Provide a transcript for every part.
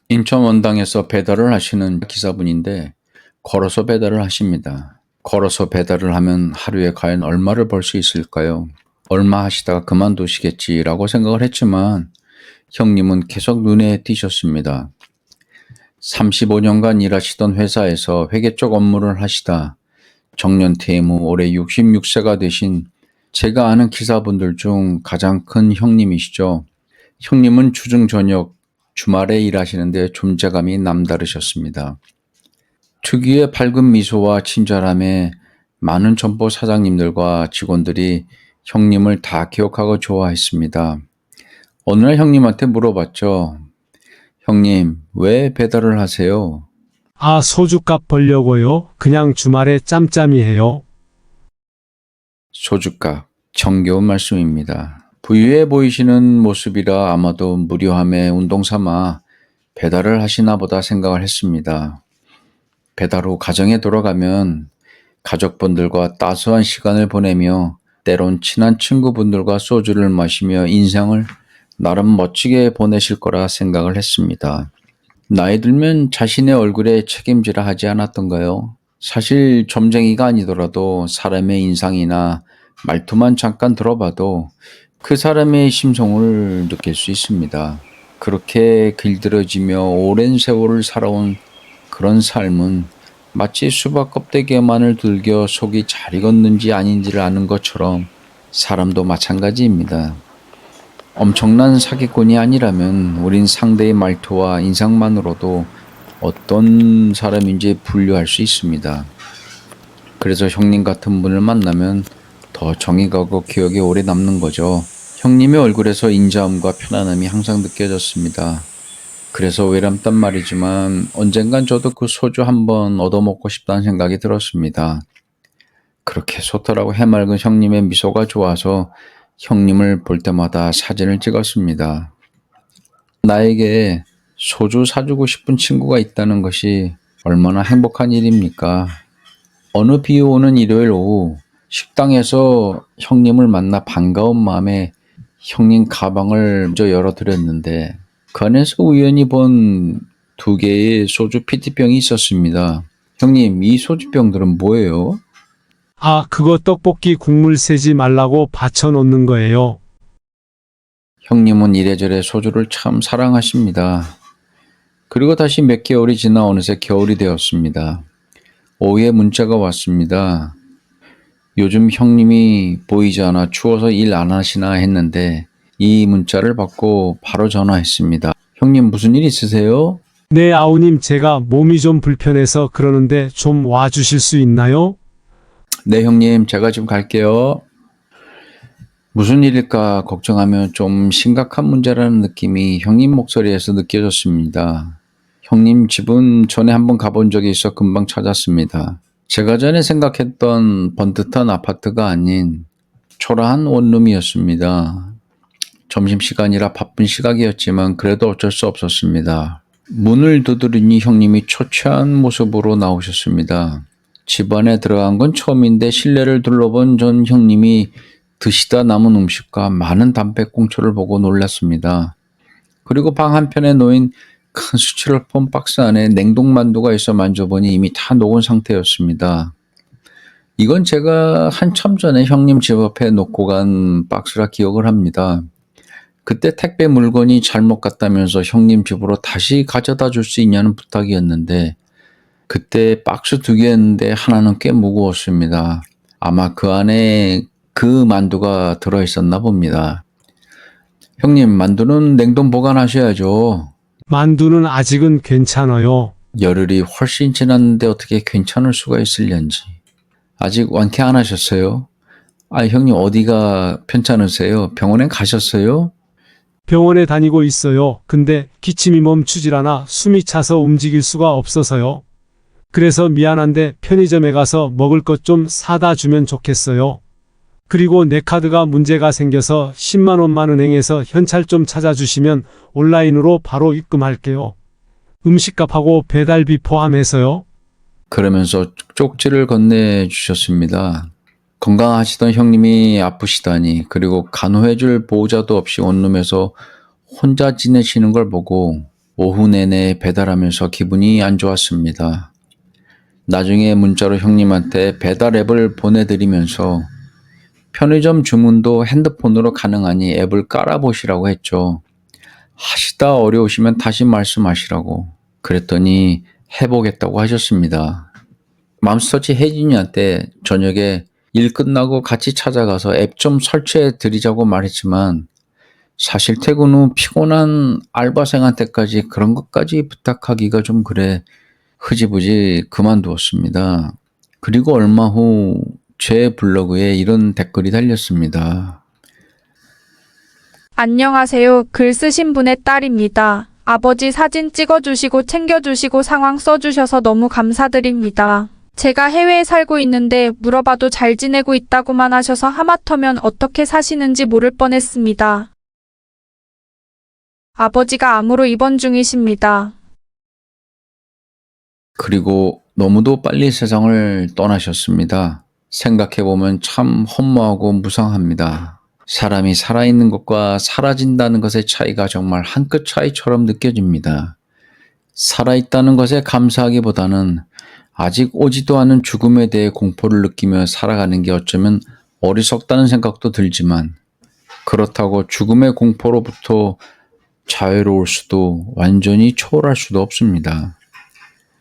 인천 원당에서 배달을 하시는 기사분인데 걸어서 배달을 하십니다. 걸어서 배달을 하면 하루에 과연 얼마를 벌 수 있을까요? 얼마 하시다가 그만두시겠지라고 생각을 했지만 형님은 계속 눈에 띄셨습니다. 35년간 일하시던 회사에서 회계 쪽 업무를 하시다 정년퇴임 후 올해 66세가 되신 제가 아는 기사분들 중 가장 큰 형님이시죠. 형님은 주중 저녁 주말에 일하시는데 존재감이 남다르셨습니다. 특유의 밝은 미소와 친절함에 많은 점포 사장님들과 직원들이 형님을 다 기억하고 좋아했습니다. 어느 날 형님한테 물어봤죠. 형님, 왜 배달을 하세요? 아, 소주값 벌려고요? 그냥 주말에 짬짬이 해요. 소주값, 정겨운 말씀입니다. 부유해 보이시는 모습이라 아마도 무료함에 운동 삼아 배달을 하시나 보다 생각을 했습니다. 배달 후 가정에 돌아가면 가족분들과 따스한 시간을 보내며 때론 친한 친구분들과 소주를 마시며 인생을 나름 멋지게 보내실 거라 생각을 했습니다. 나이 들면 자신의 얼굴에 책임지라 하지 않았던가요? 사실 점쟁이가 아니더라도 사람의 인상이나 말투만 잠깐 들어봐도 그 사람의 심성을 느낄 수 있습니다. 그렇게 길들여지며 오랜 세월을 살아온 그런 삶은 마치 수박 껍데기만을 들겨 속이 잘 익었는지 아닌지를 아는 것처럼 사람도 마찬가지입니다. 엄청난 사기꾼이 아니라면 우린 상대의 말투와 인상만으로도 어떤 사람인지 분류할 수 있습니다. 그래서 형님 같은 분을 만나면 더 정이 가고 기억에 오래 남는 거죠. 형님의 얼굴에서 인자함과 편안함이 항상 느껴졌습니다. 그래서 외람단 말이지만 언젠간 저도 그 소주 한번 얻어먹고 싶다는 생각이 들었습니다. 그렇게 소탈하고 해맑은 형님의 미소가 좋아서 형님을 볼 때마다 사진을 찍었습니다. 나에게 소주 사주고 싶은 친구가 있다는 것이 얼마나 행복한 일입니까? 어느 비 오는 일요일 오후 식당에서 형님을 만나 반가운 마음에 형님 가방을 먼저 열어드렸는데 그 안에서 우연히 본 2개의 소주 PT병이 있었습니다. 형님, 이 소주병들은 뭐예요? 아, 그거 떡볶이 국물 새지 말라고 받쳐놓는 거예요. 형님은 이래저래 소주를 참 사랑하십니다. 그리고 다시 몇 개월이 지나 어느새 겨울이 되었습니다. 오후에 문자가 왔습니다. 요즘 형님이 보이지 않아 추워서 일 안 하시나 했는데 이 문자를 받고 바로 전화했습니다. 형님 무슨 일 있으세요? 네, 아우님, 제가 몸이 좀 불편해서 그러는데 좀 와주실 수 있나요? 네 형님 제가 지금 갈게요. 무슨 일일까 걱정하며 좀 심각한 문제라는 느낌이 형님 목소리에서 느껴졌습니다. 형님 집은 전에 한번 가본 적이 있어 금방 찾았습니다. 제가 전에 생각했던 번듯한 아파트가 아닌 초라한 원룸이었습니다. 점심시간이라 바쁜 시각이었지만 그래도 어쩔 수 없었습니다. 문을 두드리니 형님이 초췌한 모습으로 나오셨습니다. 집 안에 들어간 건 처음인데 실내를 둘러본 전 형님이 드시다 남은 음식과 많은 담배꽁초를 보고 놀랐습니다. 그리고 방 한편에 놓인 큰 스티로폼 박스 안에 냉동만두가 있어 만져보니 이미 다 녹은 상태였습니다. 이건 제가 한참 전에 형님 집 앞에 놓고 간 박스라 기억을 합니다. 그때 택배 물건이 잘못 갔다면서 형님 집으로 다시 가져다 줄 수 있냐는 부탁이었는데 그때 박스 2개였는데 하나는 꽤 무거웠습니다. 아마 그 안에 그 만두가 들어있었나 봅니다. 형님, 만두는 냉동 보관하셔야죠. 만두는 아직은 괜찮아요. 열흘이 훨씬 지났는데 어떻게 괜찮을 수가 있을련지. 아직 완쾌 안 하셨어요? 아, 형님 어디가 편찮으세요? 병원에 가셨어요? 병원에 다니고 있어요. 근데 기침이 멈추질 않아 숨이 차서 움직일 수가 없어서요. 그래서 미안한데 편의점에 가서 먹을 것 좀 사다 주면 좋겠어요. 그리고 내 카드가 문제가 생겨서 10만 원만 은행에서 현찰 좀 찾아주시면 온라인으로 바로 입금할게요. 음식값하고 배달비 포함해서요. 그러면서 쪽지를 건네주셨습니다. 건강하시던 형님이 아프시다니 그리고 간호해줄 보호자도 없이 원룸에서 혼자 지내시는 걸 보고 오후 내내 배달하면서 기분이 안 좋았습니다. 나중에 문자로 형님한테 배달 앱을 보내드리면서 편의점 주문도 핸드폰으로 가능하니 앱을 깔아보시라고 했죠. 하시다 어려우시면 다시 말씀하시라고. 그랬더니 해보겠다고 하셨습니다. 맘스터치 혜진이한테 저녁에 일 끝나고 같이 찾아가서 앱 좀 설치해 드리자고 말했지만 사실 퇴근 후 피곤한 알바생한테까지 그런 것까지 부탁하기가 좀 그래 흐지부지 그만두었습니다. 그리고 얼마 후 제 블로그에 이런 댓글이 달렸습니다. 안녕하세요. 글 쓰신 분의 딸입니다. 아버지 사진 찍어주시고 챙겨주시고 상황 써주셔서 너무 감사드립니다. 제가 해외에 살고 있는데 물어봐도 잘 지내고 있다고만 하셔서 하마터면 어떻게 사시는지 모를 뻔했습니다. 아버지가 암으로 입원 중이십니다. 그리고 너무도 빨리 세상을 떠나셨습니다. 생각해보면 참 허무하고 무상합니다. 사람이 살아있는 것과 사라진다는 것의 차이가 정말 한 끗 차이처럼 느껴집니다. 살아있다는 것에 감사하기보다는 아직 오지도 않은 죽음에 대해 공포를 느끼며 살아가는 게 어쩌면 어리석다는 생각도 들지만 그렇다고 죽음의 공포로부터 자유로울 수도 완전히 초월할 수도 없습니다.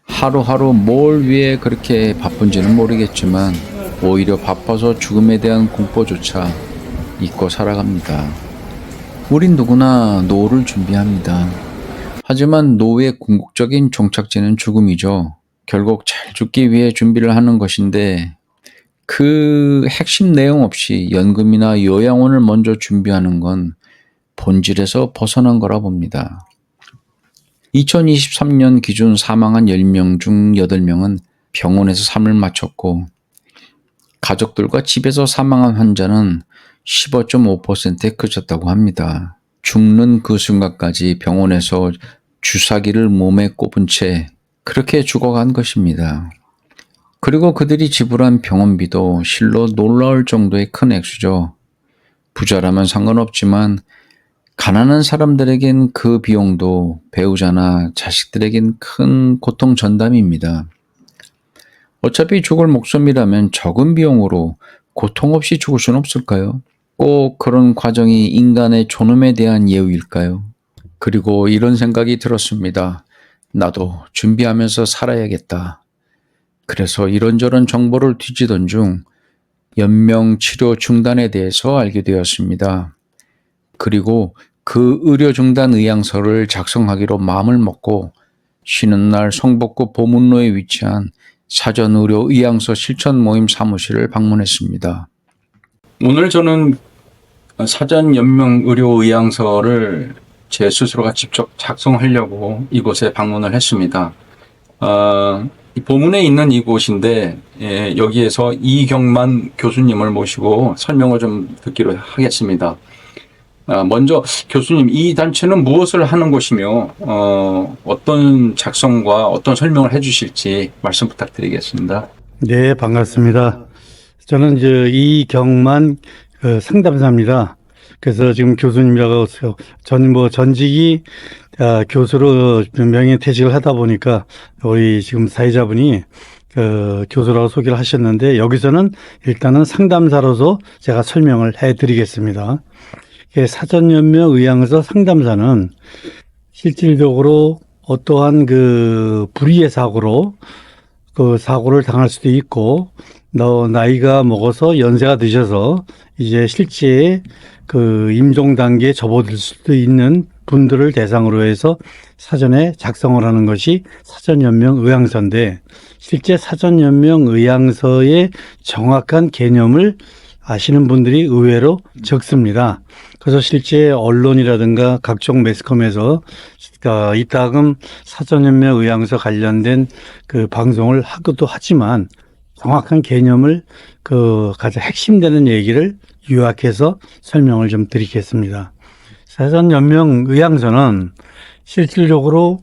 하루하루 뭘 위해 그렇게 바쁜지는 모르겠지만 오히려 바빠서 죽음에 대한 공포조차 잊고 살아갑니다. 우린 누구나 노후를 준비합니다. 하지만 노후의 궁극적인 종착지는 죽음이죠. 결국 잘 죽기 위해 준비를 하는 것인데 그 핵심 내용 없이 연금이나 요양원을 먼저 준비하는 건 본질에서 벗어난 거라 봅니다. 2023년 기준 사망한 10명 중 8명은 병원에서 삶을 마쳤고 가족들과 집에서 사망한 환자는 15.5%에 그쳤다고 합니다. 죽는 그 순간까지 병원에서 주사기를 몸에 꼽은 채 그렇게 죽어간 것입니다. 그리고 그들이 지불한 병원비도 실로 놀라울 정도의 큰 액수죠. 부자라면 상관없지만 가난한 사람들에겐 그 비용도 배우자나 자식들에겐 큰 고통 전담입니다. 어차피 죽을 목숨이라면 적은 비용으로 고통 없이 죽을 수는 없을까요? 꼭 그런 과정이 인간의 존엄에 대한 예우일까요? 그리고 이런 생각이 들었습니다. 나도 준비하면서 살아야겠다. 그래서 이런저런 정보를 뒤지던 중 연명 치료 중단에 대해서 알게 되었습니다. 그리고 그 의료 중단 의향서를 작성하기로 마음을 먹고 쉬는 날 성북구 보문로에 위치한 사전의료 의향서 실천 모임 사무실을 방문했습니다. 오늘 저는 사전 연명 의료 의향서를 제 스스로가 직접 작성하려고 이곳에 방문을 했습니다. 이 보문에 있는 이곳인데 여기에서 이경만 교수님을 모시고 설명을 좀 듣기로 하겠습니다. 먼저 교수님, 이 단체는 무엇을 하는 곳이며 어떤 작성과 어떤 설명을 해주실지 말씀 부탁드리겠습니다. 네, 반갑습니다. 저는 이제 이경만 상담사입니다. 그래서 지금 교수님이라고 저는 전직이 교수로 명예퇴직을 하다 보니까 우리 지금 사회자분이 교수라고 소개를 하셨는데 여기서는 일단은 상담사로서 제가 설명을 해드리겠습니다. 사전연명 의향서 상담사는 실질적으로 어떠한 그 불의의 사고로 그 사고를 당할 수도 있고 나이가 먹어서 연세가 드셔서 이제 실제 그 임종 단계에 접어들 수도 있는 분들을 대상으로 해서 사전에 작성을 하는 것이 사전연명 의향서인데 실제 사전연명 의향서의 정확한 개념을 아시는 분들이 의외로 적습니다. 그래서 실제 언론이라든가 각종 매스컴에서 이따금 사전연명 의향서 관련된 그 방송을 하기도 하지만 정확한 개념을 가장 핵심되는 얘기를 요약해서 설명을 좀 드리겠습니다. 사전연명 의향서는 실질적으로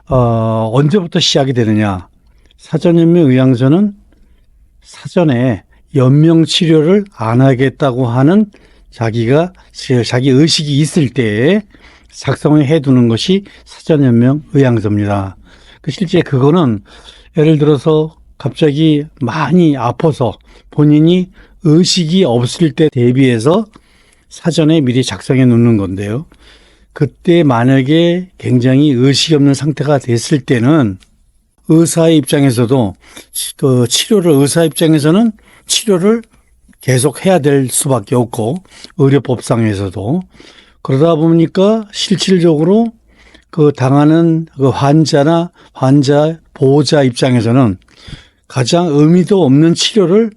언제부터 시작이 되느냐? 사전연명 의향서는 사전에 연명 치료를 안 하겠다고 하는 자기 의식이 있을 때에 작성해 두는 것이 사전연명 의향서입니다. 실제 그거는 예를 들어서 갑자기 많이 아파서 본인이 의식이 없을 때 대비해서 사전에 미리 작성해 놓는 건데요. 그때 만약에 굉장히 의식이 없는 상태가 됐을 때는 의사의 입장에서도 의사 입장에서는 치료를 계속 해야 될 수밖에 없고, 의료법상에서도 그러다 보니까 실질적으로 그 당하는 그 환자 보호자 입장에서는 가장 의미도 없는 치료를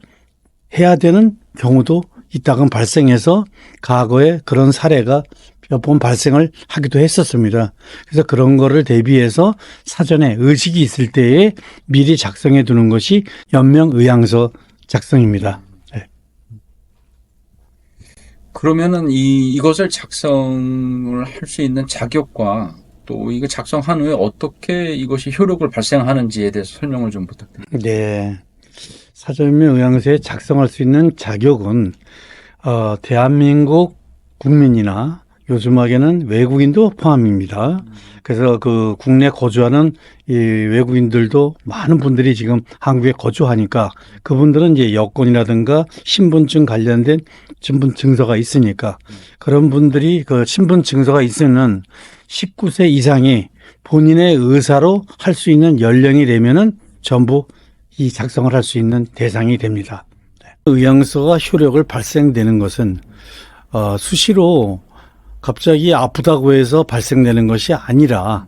해야 되는 경우도 있다가 발생해서 과거에 그런 사례가 몇 번 발생을 하기도 했었습니다. 그래서 그런 거를 대비해서 사전에 의식이 있을 때에 미리 작성해 두는 것이 연명의향서 작성입니다. 네. 그러면은 이것을 작성을 할 수 있는 자격과 또 이거 작성한 후에 어떻게 이것이 효력을 발생하는지에 대해서 설명을 좀 부탁드립니다. 네. 사전연명의향서에 작성할 수 있는 자격은 대한민국 국민이나 요즘하게는 외국인도 포함입니다. 그래서 그 국내 거주하는 이 외국인들도 많은 분들이 지금 한국에 거주하니까 그분들은 이제 여권이라든가 신분증 관련된 신분증서가 있으니까 그런 분들이 그 신분증서가 있으면 19세 이상이 본인의 의사로 할 수 있는 연령이 되면은 전부 이 작성을 할 수 있는 대상이 됩니다. 의향서가 효력을 발생되는 것은 수시로 갑자기 아프다고 해서 발생되는 것이 아니라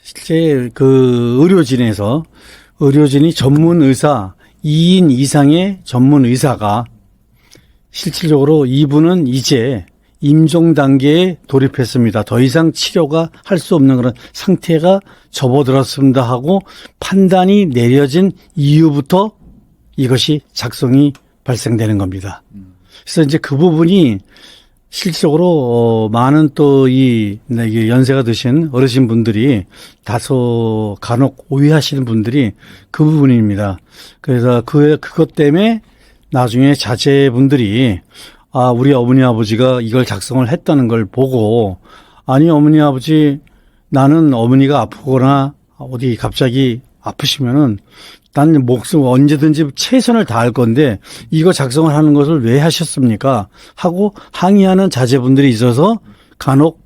실제 그 의료진이 전문 의사 2인 이상의 전문 의사가 실질적으로 이분은 이제 임종 단계에 돌입했습니다. 더 이상 치료가 할 수 없는 그런 상태가 접어들었습니다 하고 판단이 내려진 이후부터 이것이 작성이 발생되는 겁니다. 그래서 이제 그 부분이 실질적으로 많은 또 이 연세가 드신 어르신 분들이 다소 간혹 오해하시는 분들이 그 부분입니다. 그래서 그것 때문에 나중에 자제분들이 우리 어머니 아버지가 이걸 작성을 했다는 걸 보고 아니 어머니 아버지 나는 어머니가 아프거나 어디 갑자기 아프시면은 난 목숨 언제든지 최선을 다할 건데 이거 작성을 하는 것을 왜 하셨습니까? 하고 항의하는 자제분들이 있어서 간혹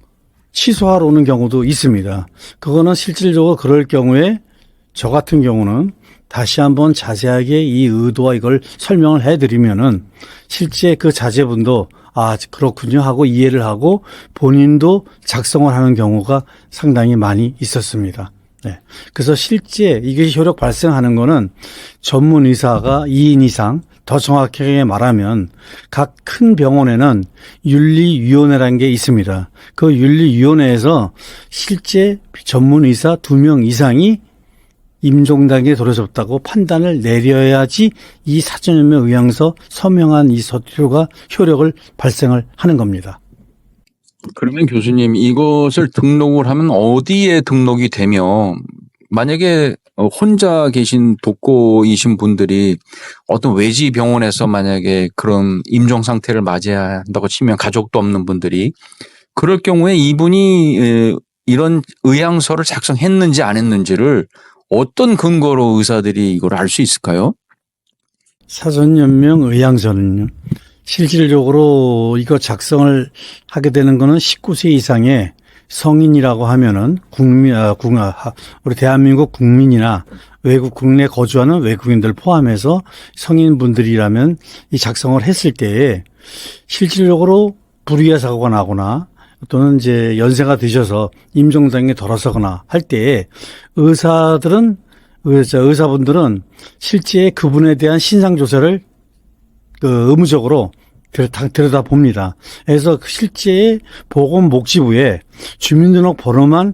취소하러 오는 경우도 있습니다. 그거는 실질적으로 그럴 경우에 저 같은 경우는 다시 한번 자세하게 이 의도와 이걸 설명을 해드리면은 실제 그 자제분도 그렇군요 하고 이해를 하고 본인도 작성을 하는 경우가 상당히 많이 있었습니다. 네. 그래서 실제 이게 효력 발생하는 거는 전문 의사가 2인 이상, 더 정확하게 말하면 각 큰 병원에는 윤리위원회라는 게 있습니다. 그 윤리위원회에서 실제 전문 의사 2명 이상이 임종 단계에 들어섰다고 판단을 내려야지 이 사전연명 의향서 서명한 이 서류가 효력을 발생을 하는 겁니다. 그러면 교수님 이것을 등록을 하면 어디에 등록이 되며 만약에 혼자 계신 독거이신 분들이 어떤 외지 병원에서 만약에 그런 임종 상태를 맞이해야 한다고 치면 가족도 없는 분들이 그럴 경우에 이분이 이런 의향서를 작성했는지 안 했는지를 어떤 근거로 의사들이 이걸 알 수 있을까요? 사전연명 의향서는요. 실질적으로 이거 작성을 하게 되는 거는 19세 이상의 성인이라고 하면은 우리 대한민국 국민이나 국내 거주하는 외국인들 포함해서 성인분들이라면 이 작성을 했을 때에 실질적으로 불의의 사고가 나거나 또는 이제 연세가 드셔서 임종장에 들어서거나 할 때에 의사분들은 실제 그분에 대한 신상조사를 의무적으로 들여다 봅니다. 그래서 실제 보건복지부에 주민등록 번호만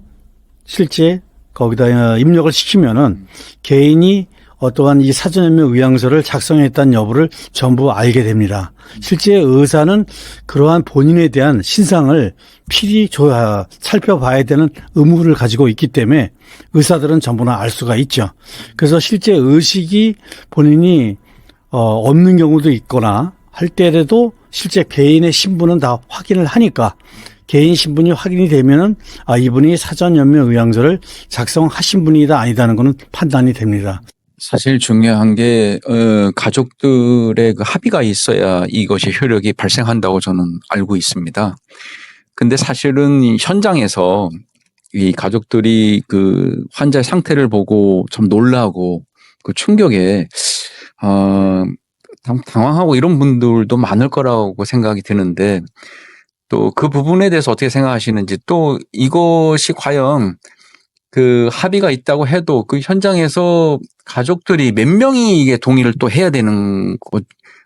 실제 거기다 입력을 시키면은 개인이 어떠한 이 사전연명 의향서를 작성했다는 여부를 전부 알게 됩니다. 실제 의사는 그러한 본인에 대한 신상을 필히 살펴봐야 되는 의무를 가지고 있기 때문에 의사들은 전부나 알 수가 있죠. 그래서 실제 의식이 본인이 없는 경우도 있거나 할 때라도 실제 개인의 신분은 다 확인을 하니까 개인 신분이 확인이 되면은 이분이 사전연명의향서를 작성하신 분이다 아니다는 것은 판단이 됩니다. 사실 중요한 게 가족들의 그 합의가 있어야 이것이 효력이 발생한다고 저는 알고 있습니다. 근데 사실은 이 현장에서 이 가족들이 그 환자의 상태를 보고 참 놀라고 그 충격에 당황하고 이런 분들도 많을 거라고 생각이 드는데, 또 그 부분에 대해서 어떻게 생각하시는지, 또 이것이 과연 그 합의가 있다고 해도 그 현장에서 가족들이 몇 명이 이게 동의를 또 해야 되는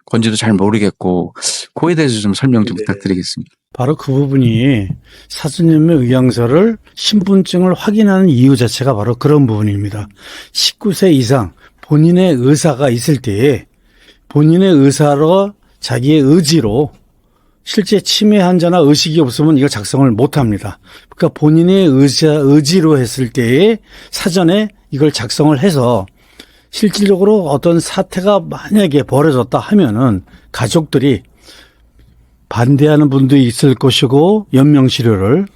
건지도 잘 모르겠고, 그에 대해서 좀 설명 좀 부탁드리겠습니다. 바로 그 부분이 사전연명의향서를 신분증을 확인하는 이유 자체가 바로 그런 부분입니다. 19세 이상 본인의 의사가 있을 때에 본인의 의사로 자기의 의지로 실제 치매 환자나 의식이 없으면 이걸 작성을 못 합니다. 그러니까 본인의 의지로 했을 때에 사전에 이걸 작성을 해서 실질적으로 어떤 사태가 만약에 벌어졌다 하면은 가족들이 반대하는 분도 있을 것이고 연명치료를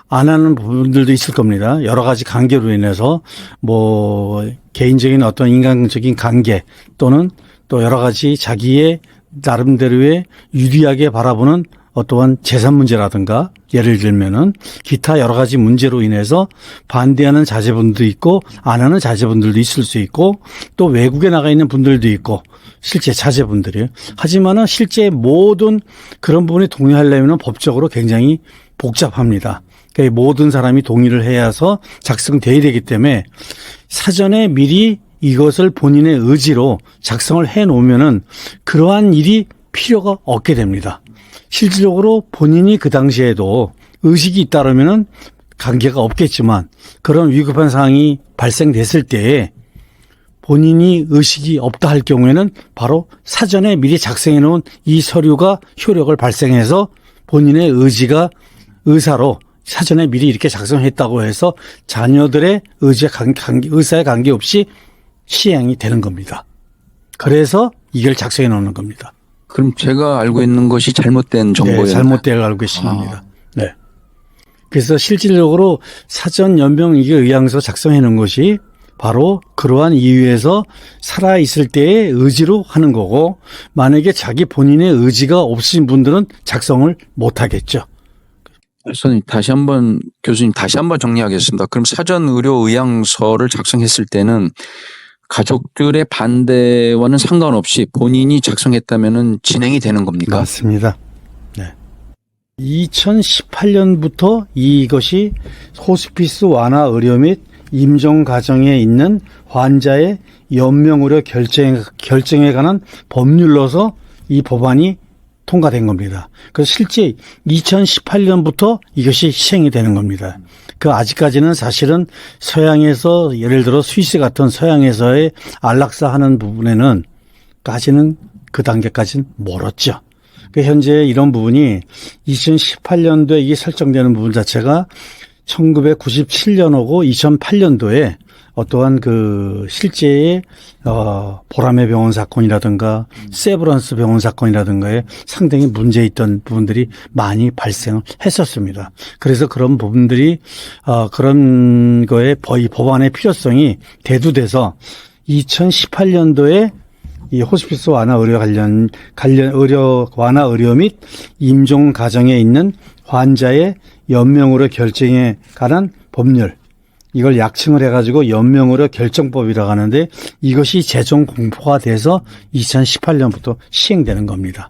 안 하는 분들도 있을 겁니다. 여러 가지 관계로 인해서 뭐 개인적인 어떤 인간적인 관계 또는 또 여러 가지 자기의 나름대로의 유리하게 바라보는 어떠한 재산 문제라든가 예를 들면은 기타 여러 가지 문제로 인해서 반대하는 자제분도 있고 안 하는 자제분들도 있을 수 있고 또 외국에 나가 있는 분들도 있고 실제 자제분들이요. 하지만은 실제 모든 그런 부분에 동의하려면 법적으로 굉장히 복잡합니다. 그러니까 모든 사람이 동의를 해야서 작성돼야 되기 때문에 사전에 미리 이것을 본인의 의지로 작성을 해 놓으면은 그러한 일이 필요가 없게 됩니다. 실질적으로 본인이 그 당시에도 의식이 있다라면은 관계가 없겠지만 그런 위급한 상황이 발생됐을 때에 본인이 의식이 없다 할 경우에는 바로 사전에 미리 작성해 놓은 이 서류가 효력을 발생해서 본인의 의사로 사전에 미리 이렇게 작성했다고 해서 자녀들의 의사에 관계없이 시행이 되는 겁니다. 그래서 이걸 작성해 놓는 겁니다. 그럼 제가 알고 있는 것이 잘못된 정보예요? 네, 잘못된 걸 알고 계십니다. 네. 그래서 실질적으로 사전 연명 의향서 작성해 놓은 것이 바로 그러한 이유에서 살아있을 때의 의지로 하는 거고 만약에 자기 본인의 의지가 없으신 분들은 작성을 못 하겠죠. 교수님 다시 한번 정리하겠습니다. 그럼 사전 의료 의향서를 작성했을 때는 가족들의 반대와는 상관없이 본인이 작성했다면은 진행이 되는 겁니까? 맞습니다. 네. 2018년부터 이것이 호스피스 완화 의료 및 임종 과정에 있는 환자의 연명 의료 결정에 관한 법률로서 이 법안이 통과된 겁니다. 그래서 실제 2018년부터 이것이 시행이 되는 겁니다. 그 아직까지는 사실은 서양에서 예를 들어 스위스 같은 서양에서의 안락사 하는 부분에는 까지는 그 단계까지는 멀었죠. 현재 이런 부분이 2018년도에 이게 설정되는 부분 자체가 1997년하고 2008년도에 어떠한 그 실제의 보라매 병원 사건이라든가 세브란스 병원 사건이라든가에 상당히 문제 있던 부분들이 많이 발생을 했었습니다. 그래서 그런 부분들이 그런 거에 이 법안의 필요성이 대두돼서 2018년도에 이 호스피스 완화 의료 관련 의료 완화 의료 및 임종 과정에 있는 환자의 연명으로 결정에 관한 법률, 이걸 약칭을 해가지고 연명의료 결정법이라고 하는데 이것이 최종 공포가 돼서 2018년부터 시행되는 겁니다.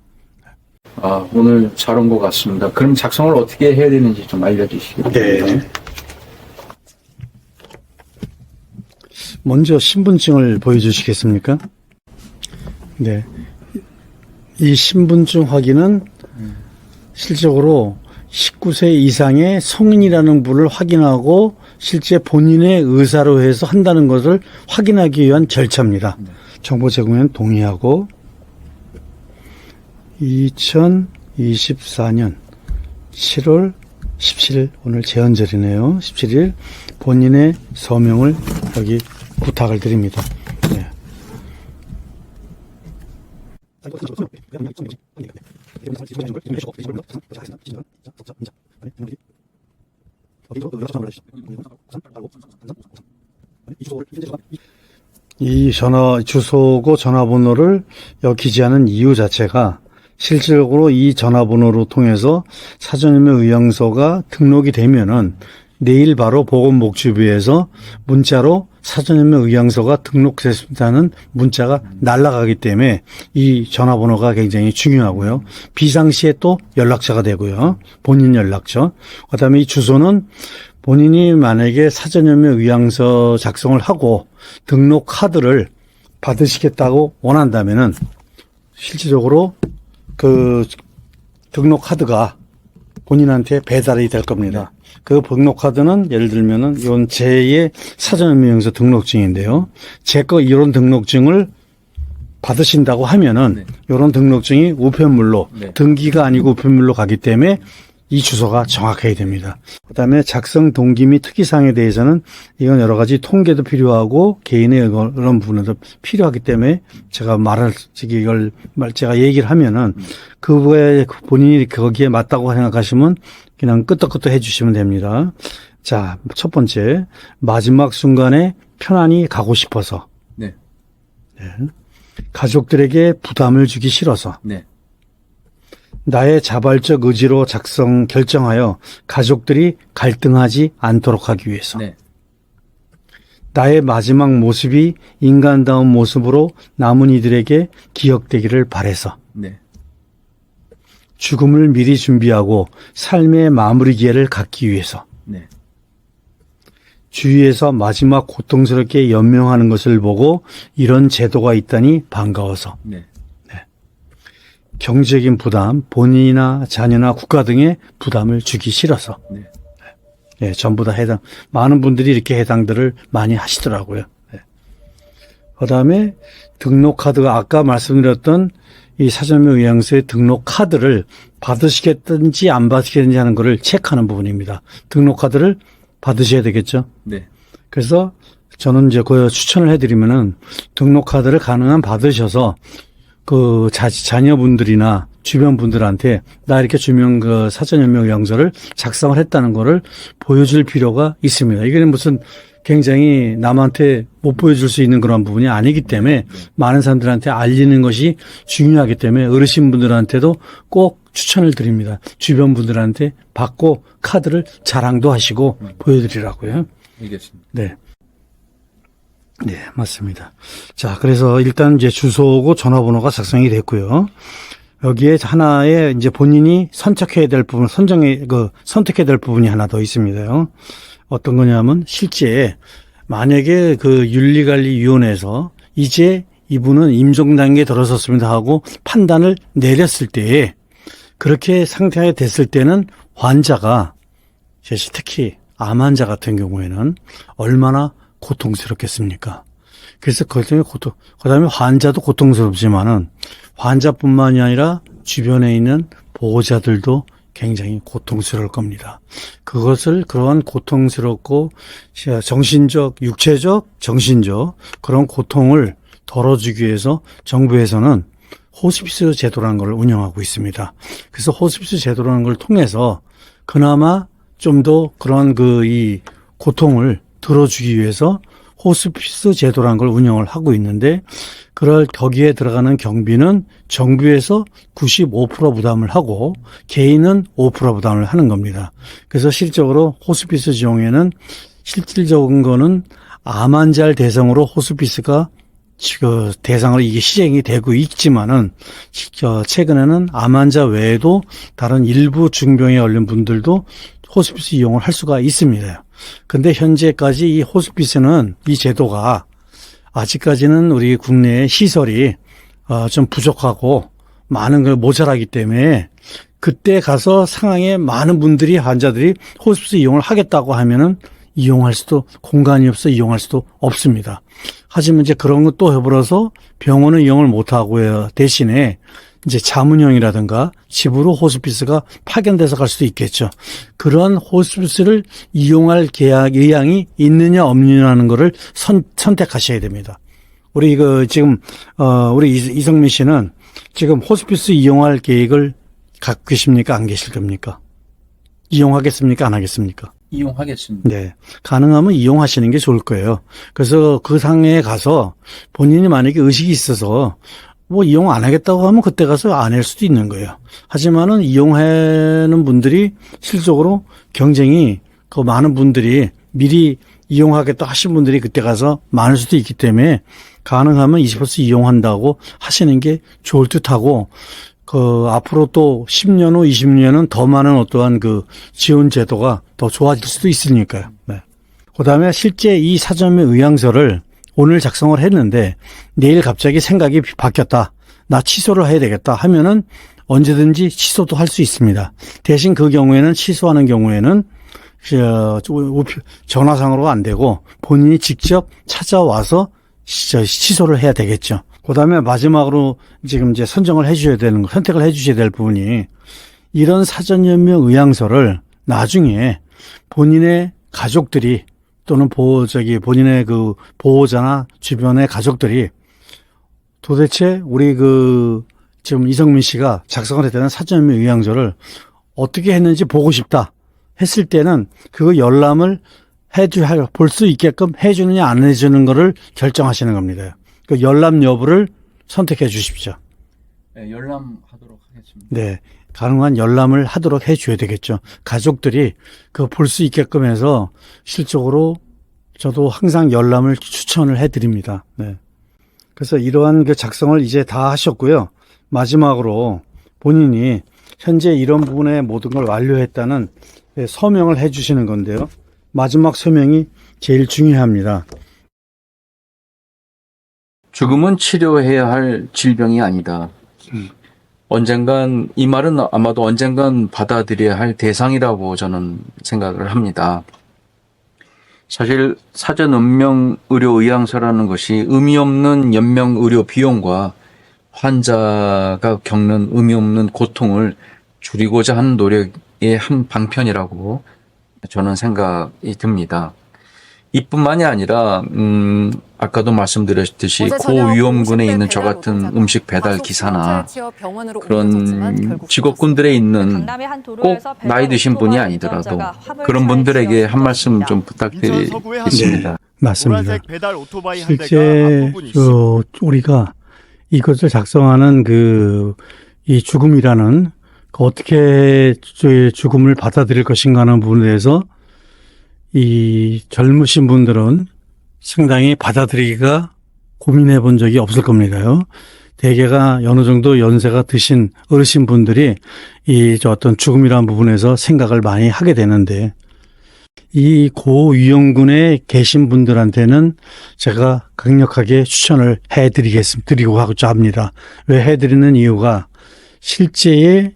오늘 잘 온 것 같습니다. 그럼 작성을 어떻게 해야 되는지 좀 알려주시겠습니까? 네. 먼저 신분증을 보여주시겠습니까? 네. 이 신분증 확인은 실질적으로 19세 이상의 성인이라는 분을 확인하고 실제 본인의 의사로 해서 한다는 것을 확인하기 위한 절차입니다. 정보 제공에는 동의하고 2024년 7월 17일 오늘 제헌절이네요. 17일 본인의 서명을 여기 부탁을 드립니다. 네. 이 주소고 전화번호를 여기 기재하는 이유 자체가 실질적으로 이 전화번호로 통해서 사전연명 의향서가 등록이 되면은 내일 바로 보건복지부에서 문자로 사전연명 의향서가 등록됐다는 문자가 날아가기 때문에 이 전화번호가 굉장히 중요하고요. 비상시에 또 연락처가 되고요. 본인 연락처. 그다음에 이 주소는 본인이 만약에 사전연명 의향서 작성을 하고 등록 카드를 받으시겠다고 원한다면은 실질적으로 그 등록 카드가 본인한테 배달이 될 겁니다. 그 등록 카드는 예를 들면은 이건 제의 사전연명서 등록증인데요. 제 거 이런 등록증을 받으신다고 하면은 이런 등록증이 우편물로 등기가 아니고 우편물로 가기 때문에 이 주소가 정확해야 됩니다. 그다음에 작성 동기 및 특이사항에 대해서는 이건 여러 가지 통계도 필요하고 개인의 그런 부분도 필요하기 때문에 제가 제가 얘기를 하면은 그거에 본인이 거기에 맞다고 생각하시면 그냥 끄떡끄떡 해주시면 됩니다. 자, 첫 번째 마지막 순간에 편안히 가고 싶어서. 네. 네. 가족들에게 부담을 주기 싫어서. 네. 나의 자발적 의지로 결정하여 가족들이 갈등하지 않도록 하기 위해서. 네. 나의 마지막 모습이 인간다운 모습으로 남은 이들에게 기억되기를 바라서. 네. 죽음을 미리 준비하고 삶의 마무리 기회를 갖기 위해서. 네. 주위에서 마지막 고통스럽게 연명하는 것을 보고 이런 제도가 있다니 반가워서. 네. 경제적인 부담, 본인이나 자녀나 국가 등의 부담을 주기 싫어서. 네. 네, 전부 다 많은 분들이 이렇게 해당들을 많이 하시더라고요. 네. 그 다음에 등록 카드가 아까 말씀드렸던 이 사전연명 의향서의 등록 카드를 받으시겠든지 안 받으시겠든지 하는 거를 체크하는 부분입니다. 등록 카드를 받으셔야 되겠죠. 네. 그래서 저는 이제 그 추천을 해드리면은 등록 카드를 가능한 받으셔서 그 자녀분들이나 주변 분들한테 나 이렇게 사전연명 의향서를 작성을 했다는 거를 보여줄 필요가 있습니다. 이게 무슨 굉장히 남한테 못 보여줄 수 있는 그런 부분이 아니기 때문에 많은 사람들한테 알리는 것이 중요하기 때문에 어르신분들한테도 꼭 추천을 드립니다. 주변 분들한테 받고 카드를 자랑도 하시고 보여드리라고요. 알겠습니다. 네. 네, 맞습니다. 자, 그래서 일단 이제 주소고 전화번호가 작성이 됐고요. 여기에 하나의 이제 본인이 선택해야 될 부분, 선택해야 될 부분이 하나 더 있습니다요. 어떤 거냐면 실제 만약에 그 윤리관리위원회에서 이제 이분은 임종 단계에 들어섰습니다 하고 판단을 내렸을 때에 그렇게 상태가 됐을 때는 환자가 특히 암 환자 같은 경우에는 얼마나 고통스럽겠습니까? 그래서 그다음에 환자도 고통스럽지만은 환자뿐만이 아니라 주변에 있는 보호자들도 굉장히 고통스러울 겁니다. 그런 고통스럽고 정신적, 육체적, 정신적 그런 고통을 덜어주기 위해서 정부에서는 호스피스 제도라는 걸 운영하고 있습니다. 그래서 호스피스 제도라는 걸 통해서 그나마 좀 더 그런 이 고통을 들어주기 위해서 호스피스 제도라는 걸 운영을 하고 있는데 거기에 들어가는 경비는 정부에서 95% 부담을 하고 개인은 5% 부담을 하는 겁니다. 그래서 실적으로 호스피스 지용에는 실질적인 거는 암 환자를 대상으로 호스피스가 대상으로 이게 시행이 되고 있지만은 최근에는 암 환자 외에도 다른 일부 중병에 걸린 분들도 호스피스 이용을 할 수가 있습니다. 근데 현재까지 이 호스피스는 이 제도가 아직까지는 우리 국내의 시설이 좀 부족하고 많은 걸 모자라기 때문에 그때 가서 상황에 많은 분들이 환자들이 호스피스 이용을 하겠다고 하면은 공간이 없어 이용할 수도 없습니다. 하지만 이제 그런 것도 해버려서 병원은 이용을 못하고요. 대신에 이제 자문형이라든가 집으로 호스피스가 파견돼서 갈 수도 있겠죠. 그런 호스피스를 이용할 의향이 있느냐 없느냐는 거를 선택하셔야 됩니다. 우리 지금 우리 이성민 씨는 지금 호스피스 이용할 계획을 갖고 계십니까? 안 계실 겁니까? 이용하겠습니까? 안 하겠습니까? 이용하겠습니다. 네. 가능하면 이용하시는 게 좋을 거예요. 그래서 그 상에 가서 본인이 만약에 의식이 있어서 뭐 이용 안 하겠다고 하면 그때 가서 안 할 수도 있는 거예요. 하지만은 이용하는 분들이 실적으로 경쟁이 그 많은 분들이 미리 이용하겠다 하신 분들이 그때 가서 많을 수도 있기 때문에 가능하면 20% 이용한다고 하시는 게 좋을 듯하고 그 앞으로 또 10년 후 20년은 더 많은 어떠한 그 지원 제도가 더 좋아질 수도 있으니까요. 네. 그다음에 실제 이 사전의 의향서를 오늘 작성을 했는데 내일 갑자기 생각이 바뀌었다. 나 취소를 해야 되겠다 하면은 언제든지 취소도 할 수 있습니다. 대신 그 경우에는 취소하는 경우에는 전화상으로 안 되고 본인이 직접 찾아와서 취소를 해야 되겠죠. 그다음에 마지막으로 지금 이제 선정을 해주셔야 되는 거, 선택을 해주셔야 될 부분이 이런 사전연명 의향서를 나중에 본인의 가족들이 또는 본인의 그 보호자나 주변의 가족들이 도대체 우리 지금 이성민 씨가 작성을 했다는 사전연명 의향서를 어떻게 했는지 보고 싶다 했을 때는 그 열람을 볼 수 있게끔 해주느냐 안 해주는 거를 결정하시는 겁니다. 그 열람 여부를 선택해 주십시오. 네, 열람하도록 하겠습니다. 네. 가능한 열람을 하도록 해 줘야 되겠죠. 가족들이 그 볼 수 있게끔 해서 실적으로 저도 항상 열람을 추천을 해 드립니다. 네. 그래서 이러한 그 작성을 이제 다 하셨고요. 마지막으로 본인이 현재 이런 부분의 모든 걸 완료했다는 서명을 해 주시는 건데요. 마지막 서명이 제일 중요합니다. 죽음은 치료해야 할 질병이 아니다. 언젠간, 이 말은 아마도 언젠간 받아들여야 할 대상이라고 저는 생각을 합니다. 사실 사전 연명 의료 의향서라는 것이 의미 없는 연명 의료 비용과 환자가 겪는 의미 없는 고통을 줄이고자 하는 노력의 한 방편이라고 저는 생각이 듭니다. 이뿐만이 아니라 아까도 말씀드렸듯이 고위험군에 있는 저 같은 음식 배달 기사나 그런 직업군들에 있는 꼭 나이 드신 분이 아니더라도 그런 분들에게 한 말씀 좀 부탁드리겠습니다. 네, 맞습니다. 보라색 배달 오토바이 한 대가 실제 앞부분이 있습니다. 우리가 이것을 작성하는 이 죽음이라는 어떻게 죽음을 받아들일 것인가 하는 부분에 대해서 이 젊으신 분들은 상당히 받아들이기가 고민해 본 적이 없을 겁니다요. 대개가 어느 정도 연세가 드신 어르신 분들이 어떤 죽음이라는 부분에서 생각을 많이 하게 되는데 이 고위험군에 계신 분들한테는 제가 강력하게 추천을 드리고 하고자 합니다. 왜 해드리는 이유가 실제의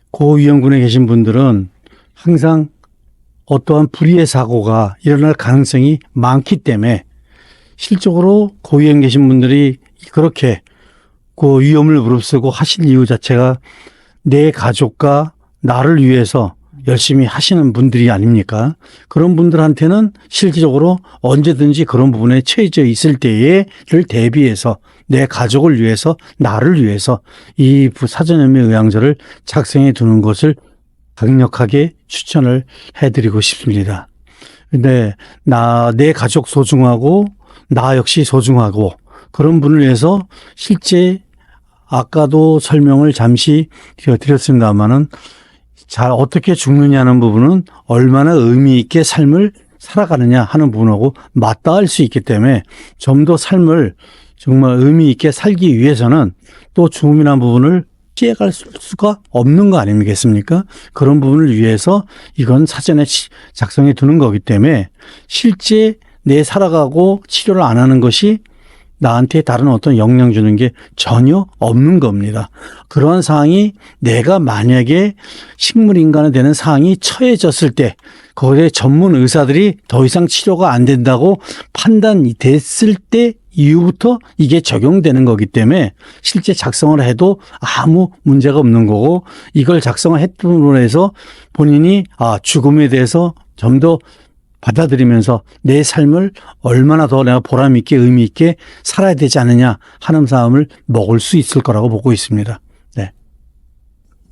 고위험군에 계신 분들은 항상 어떠한 불의의 사고가 일어날 가능성이 많기 때문에 실적으로 고위험 계신 분들이 그렇게 그 위험을 무릅쓰고 하실 이유 자체가 내 가족과 나를 위해서 열심히 하시는 분들이 아닙니까? 그런 분들한테는 실질적으로 언제든지 그런 부분에 처해져 있을 때를 대비해서 내 가족을 위해서 나를 위해서 이 사전연명 의향서를 작성해 두는 것을 강력하게 추천을 해드리고 싶습니다. 근데 내 가족 소중하고 나 역시 소중하고 그런 분을 위해서 실제 아까도 설명을 잠시 드렸습니다만은 잘 어떻게 죽느냐는 부분은 얼마나 의미 있게 삶을 살아가느냐 하는 부분하고 맞닿을 수 있기 때문에 좀 더 삶을 정말 의미 있게 살기 위해서는 또 죽음이라는 부분을 피해갈 수가 없는 거 아니겠습니까? 그런 부분을 위해서 이건 사전에 작성해 두는 거기 때문에 실제 내 살아가고 치료를 안 하는 것이 나한테 다른 어떤 영향 주는 게 전혀 없는 겁니다. 그러한 상황이 내가 만약에 식물인간이 되는 상황이 처해졌을 때 거기에 전문 의사들이 더 이상 치료가 안 된다고 판단이 됐을 때 이후부터 이게 적용되는 거기 때문에 실제 작성을 해도 아무 문제가 없는 거고 이걸 작성을 했음으로 해서 본인이 죽음에 대해서 좀 더 받아들이면서 내 삶을 얼마나 더 내가 보람 있게 의미 있게 살아야 되지 않느냐 하는 마음을 먹을 수 있을 거라고 보고 있습니다. 네.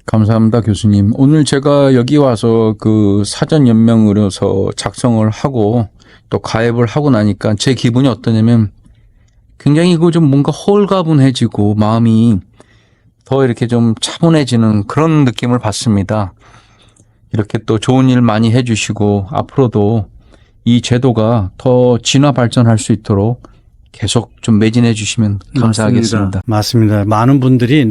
감사합니다, 교수님. 오늘 제가 여기 와서 그 사전 연명 의뢰서 작성을 하고 또 가입을 하고 나니까 제 기분이 어떠냐면 굉장히 그 좀 뭔가 홀가분해지고 마음이 더 이렇게 좀 차분해지는 그런 느낌을 받습니다. 이렇게 또 좋은 일 많이 해주시고 앞으로도 이 제도가 더 진화 발전할 수 있도록 계속 좀 매진해 주시면 감사하겠습니다. 맞습니다. 많은 분들이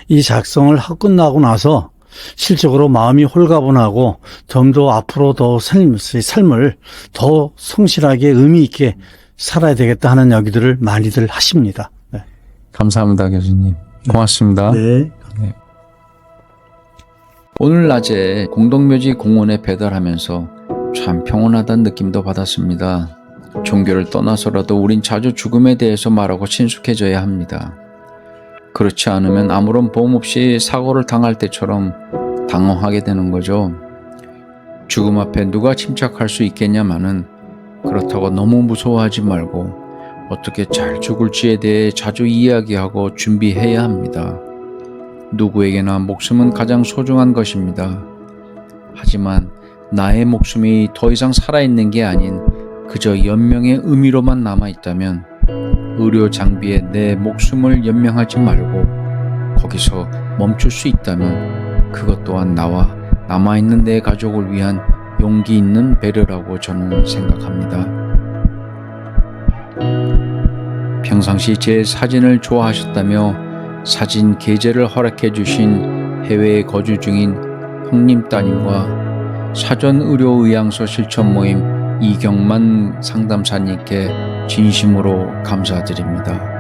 이 작성을 하고 끝나고 나서 실적으로 마음이 홀가분하고 좀 더 앞으로 더 삶을 더 성실하게 의미 있게 살아야 되겠다 하는 이야기들을 많이들 하십니다. 네. 감사합니다, 교수님. 고맙습니다. 네. 오늘 낮에 공동묘지 공원에 배달하면서 참 평온하다는 느낌도 받았습니다. 종교를 떠나서라도 우린 자주 죽음에 대해서 말하고 친숙해져야 합니다. 그렇지 않으면 아무런 보험 없이 사고를 당할 때처럼 당황하게 되는 거죠. 죽음 앞에 누가 침착할 수 있겠냐마는 그렇다고 너무 무서워하지 말고 어떻게 잘 죽을지에 대해 자주 이야기하고 준비해야 합니다. 누구에게나 목숨은 가장 소중한 것입니다. 하지만 나의 목숨이 더 이상 살아있는 게 아닌 그저 연명의 의미로만 남아있다면 의료 장비에 내 목숨을 연명하지 말고 거기서 멈출 수 있다면 그것 또한 나와 남아있는 내 가족을 위한 용기 있는 배려라고 저는 생각합니다. 평상시 제 사진을 좋아하셨다며 사진 게재를 허락해 주신 해외에 거주 중인 형님 따님과 사전의료의향서 실천 모임 이경만 상담사님께 진심으로 감사드립니다.